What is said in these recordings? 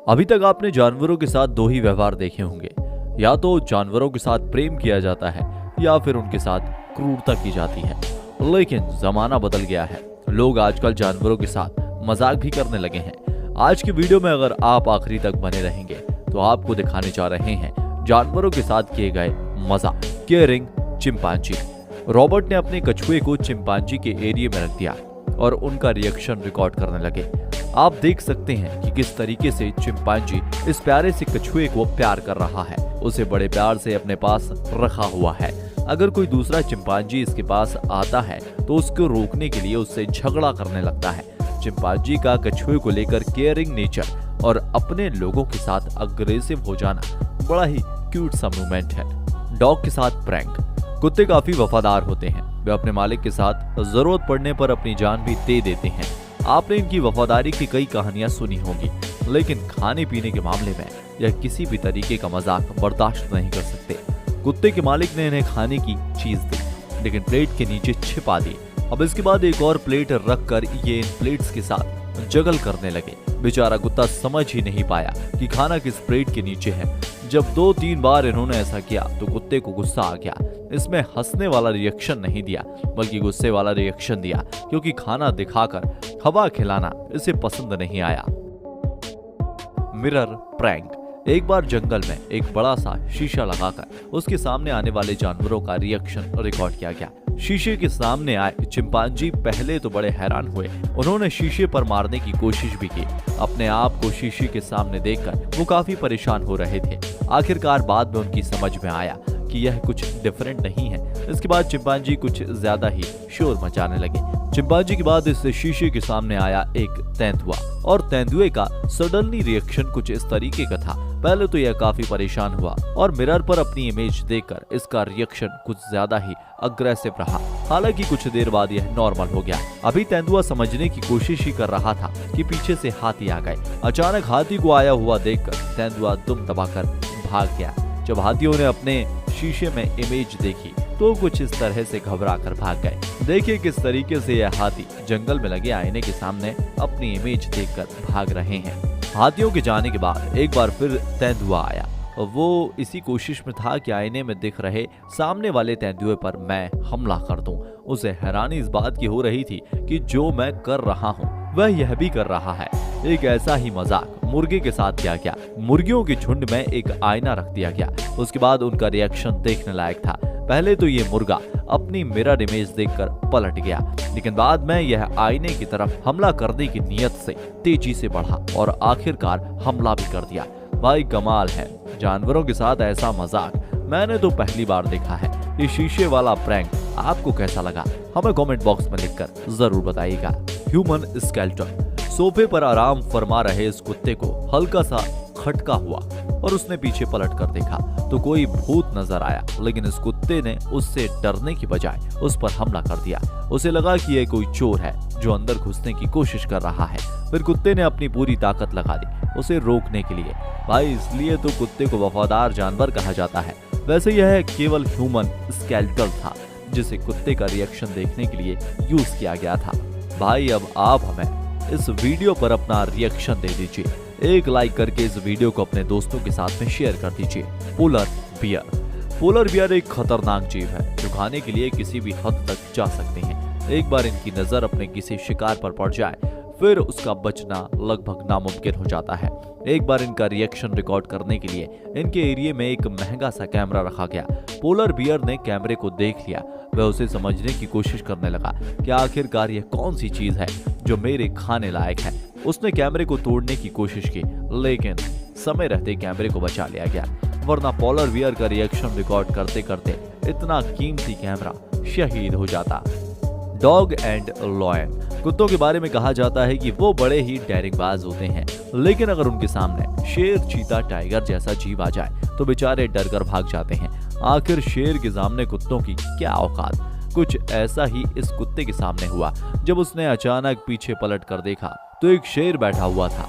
अभी तक आपने जानवरों के साथ दो ही व्यवहार देखे होंगे, या तो जानवरों के साथ प्रेम किया जाता है या फिर उनके साथ क्रूरता की जाती है। लेकिन जमाना बदल गया है, लोग आजकल जानवरों के साथ मजाक भी करने लगे हैं। आज की वीडियो में अगर आप आखिरी तक बने रहेंगे तो आपको दिखाने जा रहे हैं जानवरों के साथ किए गए मजाक। Caring chimpanzee. रॉबर्ट ने अपने कछुए को चिंपांजी के एरिया में रख दिया और उनका रिएक्शन रिकॉर्ड करने लगे। आप देख सकते हैं कि किस तरीके से चिंपांजी इस प्यारे से कछुए को प्यार कर रहा है, उसे बड़े प्यार से अपने पास रखा हुआ है। अगर कोई दूसरा चिंपांजी इसके पास आता है तो उसको रोकने के लिए उससे झगड़ा करने लगता है। चिंपांजी का कछुए को लेकर केयरिंग नेचर और अपने लोगों के साथ अग्रेसिव हो जाना बड़ा ही क्यूट सा मूवमेंट है। डॉग के साथ प्रैंक। कुत्ते काफी वफादार होते हैं, वे अपने मालिक के साथ जरूरत पड़ने पर अपनी जान भी दे देते हैं। आपने इनकी वफादारी की कई कहानियां सुनी होंगी, लेकिन खाने पीने के मामले में यह किसी भी तरीके का मजाक बर्दाश्त नहीं कर सकते। कुत्ते के मालिक ने इन्हें खाने की चीज दी, लेकिन प्लेट के नीचे छिपा दी। अब इसके बाद एक और प्लेट रख कर ये इन प्लेट्स के साथ जगल करने लगे। बेचारा कुत्ता समझ ही नहीं पाया कि खाना किस प्लेट के नीचे है। जब 2-3 बार इन्होंने ऐसा किया तो कुत्ते को गुस्सा आ गया। इसमें हंसने वाला रिएक्शन नहीं दिया, बल्कि गुस्से वाला रिएक्शन दिया, क्योंकि खाना दिखाकर हवा खिलाना इसे पसंद नहीं आया। Mirror prank. एक बार जंगल में एक बड़ा सा शीशा लगाकर उसके सामने आने वाले जानवरों का रिएक्शन रिकॉर्ड किया गया। शीशे के सामने आए चिंपांजी पहले तो बड़े हैरान हुए, उन्होंने शीशे पर मारने की कोशिश भी की। अपने आप को शीशे के सामने देखकर वो काफी परेशान हो रहे थे। आखिरकार बाद में उनकी समझ में आया कि यह कुछ डिफरेंट नहीं है। इसके बाद चिंपांजी कुछ ज्यादा ही शोर मचाने लगे। चिंपांजी के बाद इस शीशे के सामने आया एक तेंदुआ, और तेंदुए का सडनली रिएक्शन कुछ इस तरीके का था। पहले तो यह काफी परेशान हुआ और मिरर पर अपनी इमेज देखकर इसका रिएक्शन कुछ ज्यादा ही अग्रेसिव रहा। हालांकि कुछ देर बाद यह नॉर्मल हो गया। अभी तेंदुआ समझने की कोशिश ही कर रहा था कि पीछे से हाथी आ गए। अचानक हाथी को आया हुआ देखकर तेंदुआ दुम दबाकर भाग गया। जब हाथियों ने अपने शीशे में इमेज देखी तो कुछ इस तरह से घबरा कर भाग गए। देखिए किस तरीके से यह हाथी जंगल में लगे आईने के सामने अपनी इमेज देखकर भाग रहे हैं। हाथियों के जाने के बाद एक बार फिर तेंदुआ आया। वो इसी कोशिश में था कि आईने में दिख रहे सामने वाले तेंदुए पर मैं हमला कर दूं। उसे हैरानी इस बात की हो रही थी कि जो मैं कर रहा हूं वह यह भी कर रहा है। एक ऐसा ही मजाक मुर्गे के साथ किया गया। मुर्गियों के झुंड में एक आईना रख दिया गया। उसके बाद उनका रिएक्शन देखने लायक था। पहले तो ये मुर्गा अपनी मिरर इमेज देखकर पलट गया, लेकिन बाद में यह आईने की तरफ हमला करने की नियत से तेजी से बढ़ा और आखिरकार हमला भी कर दिया। भाई कमाल है, जानवरों के साथ ऐसा मजाक मैंने तो पहली बार देखा है। ये शीशे वाला प्रैंक आपको कैसा लगा हमें कमेंट बॉक्स में लिखकर जरूर बताइएगा। Human skeleton. सोफे पर आराम फरमा रहे इस कुत्ते को हल्का सा खटका हुआ और उसने पीछे पलट कर देखा तो कोई भूत नजर आया, लेकिन इस कुत्ते ने उससे डरने की बजाय उस पर हमला कर दिया। उसे लगा कि यह कोई चोर है जो अंदर घुसने की कोशिश कर रहा है। फिर कुत्ते ने अपनी पूरी ताकत लगा दी उसे रोकने के लिए। भाई इसलिए तो कुत्ते को वफादार जानवर कहा जाता है। वैसे यह केवल ह्यूमन स्केलेटन था जिसे कुत्ते का रिएक्शन देखने के लिए यूज किया गया था। भाई अब आप हमें इस वीडियो पर अपना रिएक्शन दे दीजिए। एक लाइक करके इस वीडियो को अपने दोस्तों के साथ में शेयर कर दीजिए। Polar bear. पोलर बियर एक खतरनाक जीव है जो खाने के लिए किसी भी हद तक जा सकते हैं। एक बार इनकी नजर अपने किसी शिकार पर पड़ जाए फिर उसका बचना लगभग नामुमकिन हो जाता है। एक बार इनका रिएक्शन रिकॉर्ड करने के लिए इनके एरिया में एक महंगा सा कैमरा रखा गया। पोलर बियर ने कैमरे को देख लिया। वह उसे समझने की कोशिश करने लगा कि आखिरकार यह कौन सी चीज है जो मेरे खाने लायक है। उसने कैमरे को तोड़ने की कोशिश की, लेकिन समय रहते कैमरे को बचा लिया गया, वरना पोलर बियर का रिएक्शन रिकॉर्ड करते करते इतना कीमती कैमरा शहीद हो जाता। Dog and lion. कुत्तों के बारे में कहा जाता है कि वो बड़े ही डेयरिंगबाज होते हैं, लेकिन अगर उनके सामने शेर, चीता, टाइगर जैसा जीव आ जाए तो बेचारे डर कर भाग जाते हैं। आखिर शेर के सामने कुत्तों की क्या औकात। कुछ ऐसा ही इस कुत्ते के सामने हुआ जब उसने अचानक पीछे पलट कर देखा तो एक शेर बैठा हुआ था।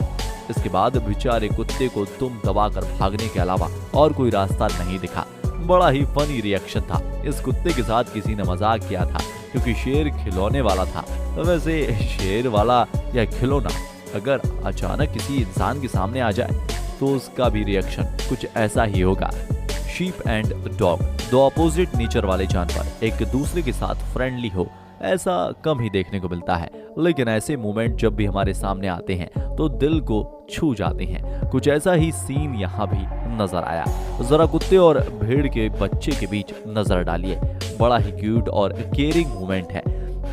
इसके बाद बेचारे कुत्ते को दुम दबाकर भागने के अलावा और कोई रास्ता नहीं दिखा। बड़ा ही फनी रिएक्शन था। इस कुत्ते के साथ किसी ने मजाक किया था क्योंकि शेर खिलौने वाला था। तो वैसे शेर वाला या खिलौना अगर अचानक किसी इंसान के सामने आ जाए तो उसका भी रिएक्शन कुछ ऐसा ही होगा। शीप एंड डॉग, दो अपोजिट नेचर वाले जानवर एक दूसरे के साथ फ्रेंडली हो, ऐसा कम ही देखने को मिलता है, लेकिन ऐसे मोमेंट जब भी हमारे सामने आते हैं तो दिल को छू जाते हैं। कुछ ऐसा ही सीन यहाँ भी नजर आया। जरा कुत्ते और भेड़ के बच्चे के बीच नजर डालिए, बड़ा ही क्यूट और केयरिंग मोमेंट है।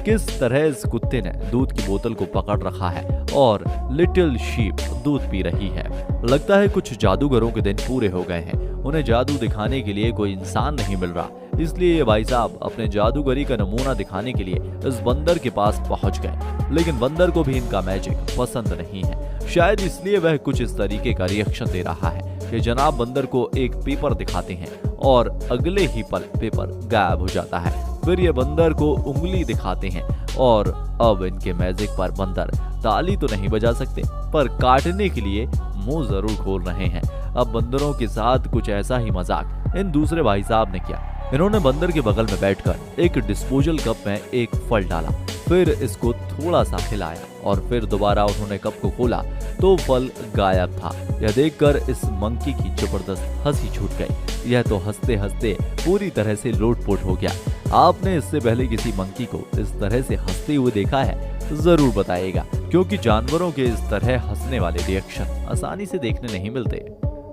किस तरह इस कुत्ते ने दूध की बोतल को पकड़ रखा है और लिटिल शीप दूध पी रही है। लगता है कुछ जादूगरों के दिन पूरे हो गए हैं, उन्हें जादू दिखाने के लिए कोई इंसान नहीं मिल रहा, इसलिए ये भाई साहब अपने जादूगरी का नमूना दिखाने के लिए इस बंदर के पास पहुंच गए। लेकिन बंदर को भी इनका मैजिक पसंद नहीं है, शायद इसलिए वह कुछ इस तरीके का रिएक्शन दे रहा है कि जनाब बंदर को एक पेपर दिखाते हैं और अगले ही पल पेपर गायब हो जाता है। फिर ये बंदर को उंगली दिखाते हैं और अब इनके मैजिक पर बंदर ताली तो नहीं बजा सकते, पर काटने के लिए मुंह जरूर खोल रहे हैं। अब बंदरों के साथ कुछ ऐसा ही मजाक इन दूसरे भाई साहब ने किया। इन्होंने बंदर के बगल में बैठकर एक डिस्पोजल कप में एक फल डाला, फिर इसको थोड़ा सा हिलाया और फिर दोबारा उन्होंने कप को खोला तो फल गायब था। यह देखकर इस मंकी की जबरदस्त हंसी छूट गई। यह तो हंसते हंसते पूरी तरह से लोटपोट हो गया। आपने इससे पहले किसी मंकी को इस तरह से हंसते हुए देखा है? जरूर बताइएगा, क्योंकि जानवरों के इस तरह हंसने वाले रिएक्शन आसानी से देखने नहीं मिलते।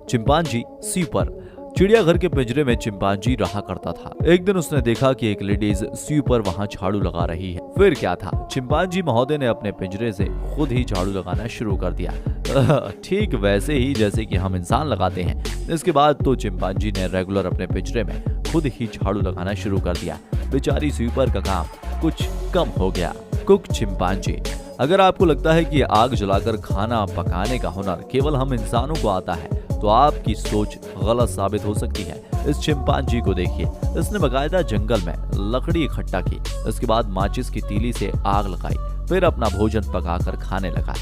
चिंपांजी स्वीपर, चिड़ियाघर के पिंजरे में चिंपांजी रहा करता था। एक दिन उसने देखा कि एक लेडीज स्वीपर वहां झाड़ू लगा रही है। फिर क्या था, चिंपांजी महोदय ने अपने पिंजरे से खुद ही झाड़ू लगाना शुरू कर दिया, ठीक वैसे ही जैसे कि हम इंसान लगाते हैं। इसके बाद तो चिंपांजी ने रेगुलर अपने पिंजरे में खुद ही झाड़ू लगाना शुरू कर दिया। बेचारी स्वीपर का काम कुछ कम हो गया। कुक चिंपांजी, अगर आपको लगता है कि आग जलाकर खाना पकाने का हुनर केवल हम इंसानों को आता है तो आपकी सोच गलत साबित हो सकती है। इस चिंपांजी को देखिए, इसने बकायदा जंगल में लकड़ी इकट्ठा की, इसके बाद माचिस की तीली से आग लगाई, फिर अपना भोजन पकाकर खाने लगा।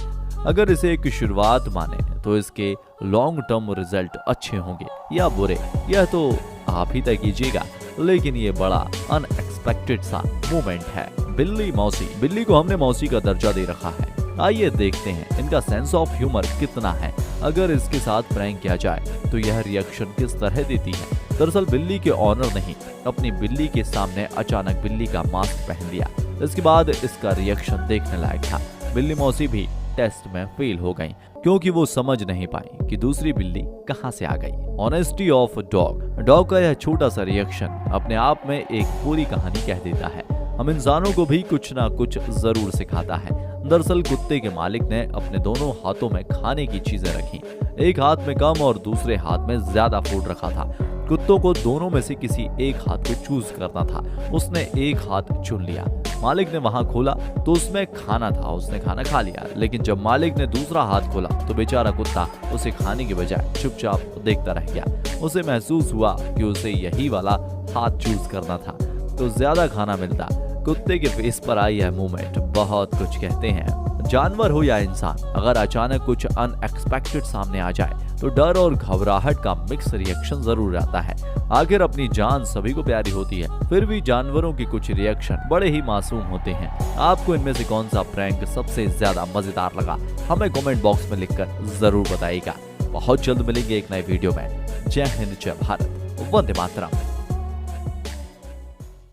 अगर इसे एक शुरुआत माने तो इसके लॉन्ग टर्म रिजल्ट अच्छे होंगे या बुरे, यह तो आप ही तय कीजिएगा। लेकिन ये बड़ा अनएक्सपेक्टेड सा मोमेंट है। बिल्ली मौसी, बिल्ली को हमने मौसी का दर्जा दे रखा है। आइए देखते हैं इनका सेंस ऑफ ह्यूमर कितना है। अगर इसके साथ प्रैंक किया जाए तो यह रिएक्शन किस तरह देती है। दरअसल बिल्ली के ऑनर नहीं, अपनी बिल्ली के सामने अचानक बिल्ली का मास्क पहन लिया। इसके बाद इसका रिएक्शन देखने लायक था। बिल्ली मौसी भी टेस्ट में फेल हो गई, क्योंकि वो समझ नहीं पाई कि दूसरी बिल्ली कहां से आ गई। ऑनेस्टी ऑफ डॉग, डॉग का यह छोटा सा रिएक्शन अपने आप में एक पूरी कहानी कह देता है। हम इंसानों को भी कुछ ना कुछ जरूर सिखाता है। दरअसल कुत्ते के मालिक ने अपने दोनों हाथों में खाने की चीजें रखी, एक हाथ में कम और दूसरे हाथ में ज्यादा फूड रखा था। कुत्तों को दोनों में से किसी एक हाथ को चूज करना था। उसने एक हाथ चुन लिया। मालिक ने वहां खोला तो उसमें खाना था, उसने खाना खा लिया। लेकिन जब मालिक ने दूसरा हाथ खोला तो बेचारा कुत्ता उसे खाने के बजाय चुपचाप देखता रह गया। उसे महसूस हुआ कि उसे यही वाला हाथ चूज करना था तो ज्यादा खाना मिलता। कुत्ते के फेस पर आई यह मूवमेंट बहुत कुछ कहते हैं। जानवर हो या इंसान, अगर अचानक कुछ अनएक्सपेक्टेड सामने आ जाए तो डर और घबराहट का मिक्स रिएक्शन जरूर आता है। आखिर अपनी जान सभी को प्यारी होती है, फिर भी जानवरों के कुछ रिएक्शन बड़े ही मासूम होते हैं। आपको इनमें से कौन सा प्रैंक सबसे ज्यादा मजेदार लगा, हमें कमेंट बॉक्स में लिखकर जरूर बताइएगा। बहुत जल्द मिलेंगे एक नए वीडियो में। जय हिंद, जय भारत, वंदे मातरम।